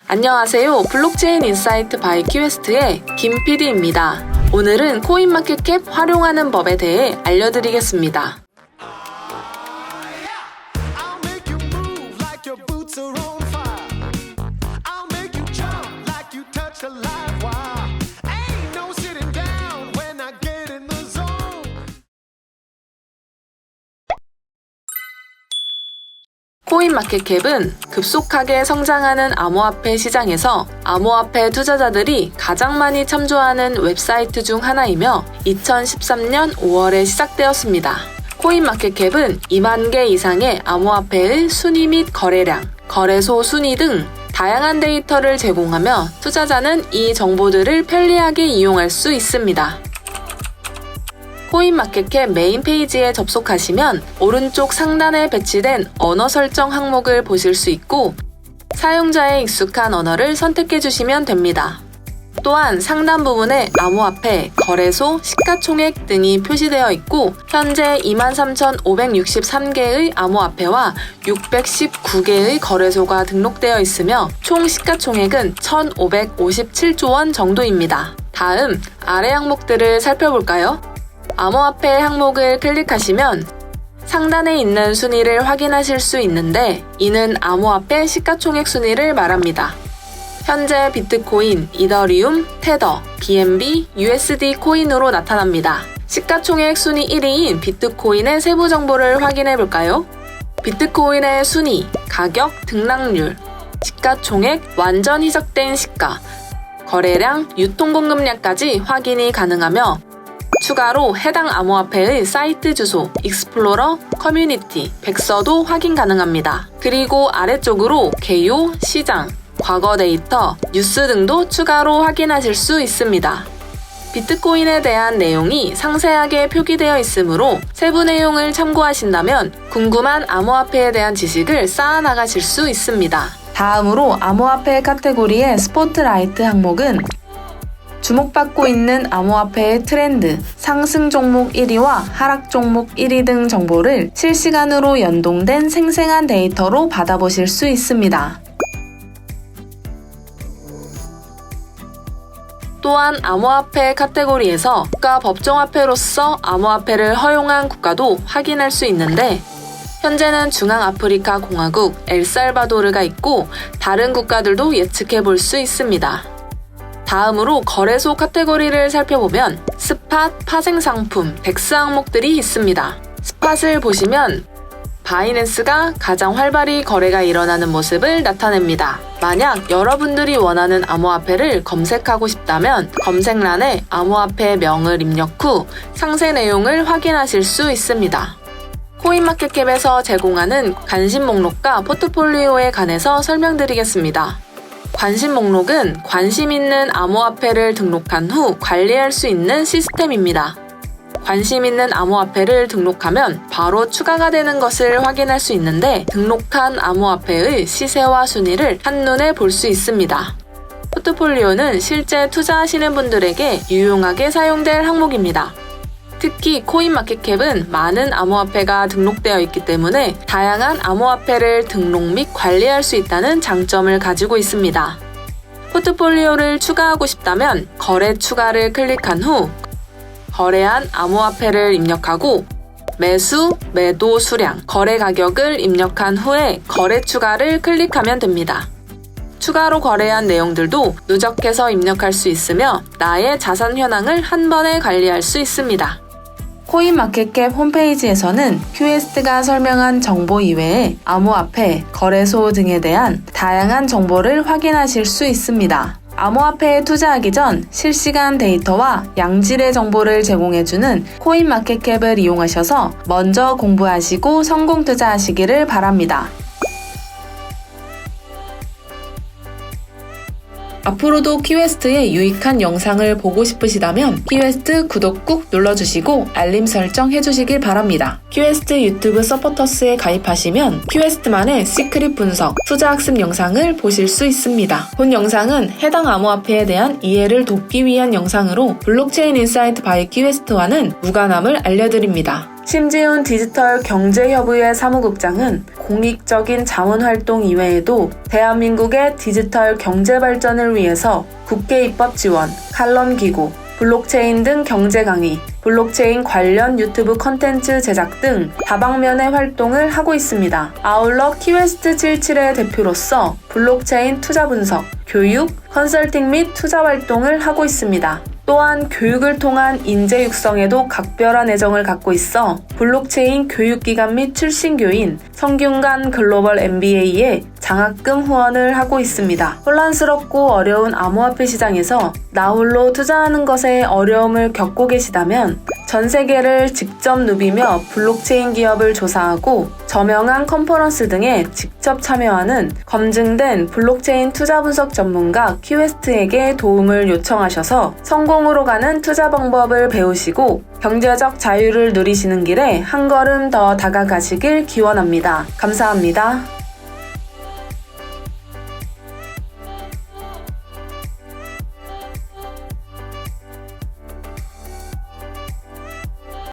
안녕하세요. 블록체인 인사이트 바이 큐에스트의 김 PD입니다. 오늘은 코인마켓캡 활용하는 법에 대해 알려드리겠습니다. 코인마켓캡은 급속하게 성장하는 암호화폐 시장에서 암호화폐 투자자들이 가장 많이 참조하는 웹사이트 중 하나이며 2013년 5월에 시작되었습니다. 코인마켓캡은 2만 개 이상의 암호화폐의 순위 및 거래량, 거래소 순위 등 다양한 데이터를 제공하며 투자자는 이 정보들을 편리하게 이용할 수 있습니다. 코인마켓캡 메인 페이지에 접속하시면 오른쪽 상단에 배치된 언어 설정 항목을 보실 수 있고 사용자의 익숙한 언어를 선택해 주시면 됩니다. 또한 상단 부분에 암호화폐, 거래소, 시가총액 등이 표시되어 있고 현재 23,563개의 암호화폐와 619개의 거래소가 등록되어 있으며 총 시가총액은 1,557조 원 정도입니다. 다음 아래 항목들을 살펴볼까요? 암호화폐 항목을 클릭하시면 상단에 있는 순위를 확인하실 수 있는데 이는 암호화폐 시가총액 순위를 말합니다. 현재 비트코인, 이더리움, 테더, BNB, USD 코인으로 나타납니다. 시가총액 순위 1위인 비트코인의 세부 정보를 확인해 볼까요? 비트코인의 순위, 가격, 등락률, 시가총액, 완전 희석된 시가, 거래량, 유통공급량까지 확인이 가능하며 추가로 해당 암호화폐의 사이트 주소, 익스플로러, 커뮤니티, 백서도 확인 가능합니다. 그리고 아래쪽으로 개요, 시장, 과거 데이터, 뉴스 등도 추가로 확인하실 수 있습니다. 비트코인에 대한 내용이 상세하게 표기되어 있으므로 세부 내용을 참고하신다면 궁금한 암호화폐에 대한 지식을 쌓아나가실 수 있습니다. 다음으로 암호화폐 카테고리의 스포트라이트 항목은 주목받고 있는 암호화폐의 트렌드, 상승 종목 1위와 하락 종목 1위 등 정보를 실시간으로 연동된 생생한 데이터로 받아보실 수 있습니다. 또한 암호화폐 카테고리에서 국가 법정화폐로서 암호화폐를 허용한 국가도 확인할 수 있는데 현재는 중앙아프리카 공화국, 엘살바도르가 있고 다른 국가들도 예측해 볼 수 있습니다. 다음으로 거래소 카테고리를 살펴보면 스팟, 파생상품, 덱스 항목들이 있습니다. 스팟을 보시면 바이낸스가 가장 활발히 거래가 일어나는 모습을 나타냅니다. 만약 여러분들이 원하는 암호화폐를 검색하고 싶다면 검색란에 암호화폐 명을 입력 후 상세 내용을 확인하실 수 있습니다. 코인마켓캡에서 제공하는 관심 목록과 포트폴리오에 관해서 설명드리겠습니다. 관심 목록은 관심 있는 암호화폐를 등록한 후 관리할 수 있는 시스템입니다. 관심 있는 암호화폐를 등록하면 바로 추가가 되는 것을 확인할 수 있는데 등록한 암호화폐의 시세와 순위를 한눈에 볼 수 있습니다. 포트폴리오는 실제 투자하시는 분들에게 유용하게 사용될 항목입니다. 특히 코인마켓캡은 많은 암호화폐가 등록되어 있기 때문에 다양한 암호화폐를 등록 및 관리할 수 있다는 장점을 가지고 있습니다. 포트폴리오를 추가하고 싶다면 거래 추가를 클릭한 후 거래한 암호화폐를 입력하고 매수, 매도 수량, 거래 가격을 입력한 후에 거래 추가를 클릭하면 됩니다. 추가로 거래한 내용들도 누적해서 입력할 수 있으며 나의 자산 현황을 한 번에 관리할 수 있습니다. 코인마켓캡 홈페이지에서는 큐에스트가 설명한 정보 이외에 암호화폐, 거래소 등에 대한 다양한 정보를 확인하실 수 있습니다. 암호화폐에 투자하기 전 실시간 데이터와 양질의 정보를 제공해주는 코인마켓캡을 이용하셔서 먼저 공부하시고 성공 투자하시기를 바랍니다. 앞으로도 큐에스트의 유익한 영상을 보고 싶으시다면 큐에스트 구독 꾹 눌러주시고 알림 설정 해주시길 바랍니다. 큐에스트 유튜브 서포터스에 가입하시면 큐에스트만의 시크릿 분석, 투자 학습 영상을 보실 수 있습니다. 본 영상은 해당 암호화폐에 대한 이해를 돕기 위한 영상으로 블록체인 인사이트 바이 큐에스트와는 무관함을 알려드립니다. 심지훈 디지털 경제협의회 사무국장은 공익적인 자문활동 이외에도 대한민국의 디지털 경제 발전을 위해서 국회 입법 지원, 칼럼 기고, 블록체인 등 경제 강의, 블록체인 관련 유튜브 컨텐츠 제작 등 다방면의 활동을 하고 있습니다. 아울러 키웨스트 77의 대표로서 블록체인 투자 분석, 교육, 컨설팅 및 투자 활동을 하고 있습니다. 또한 교육을 통한 인재 육성에도 각별한 애정을 갖고 있어 블록체인 교육기관 및 출신교인 성균관 글로벌 MBA에 장학금 후원을 하고 있습니다. 혼란스럽고 어려운 암호화폐 시장에서 나 홀로 투자하는 것에 어려움을 겪고 계시다면 전 세계를 직접 누비며 블록체인 기업을 조사하고 저명한 컨퍼런스 등에 직접 참여하는 검증된 블록체인 투자 분석 전문가 키웨스트에게 도움을 요청하셔서 성공으로 가는 투자 방법을 배우시고 경제적 자유를 누리시는 길에 한 걸음 더 다가가시길 기원합니다. 감사합니다.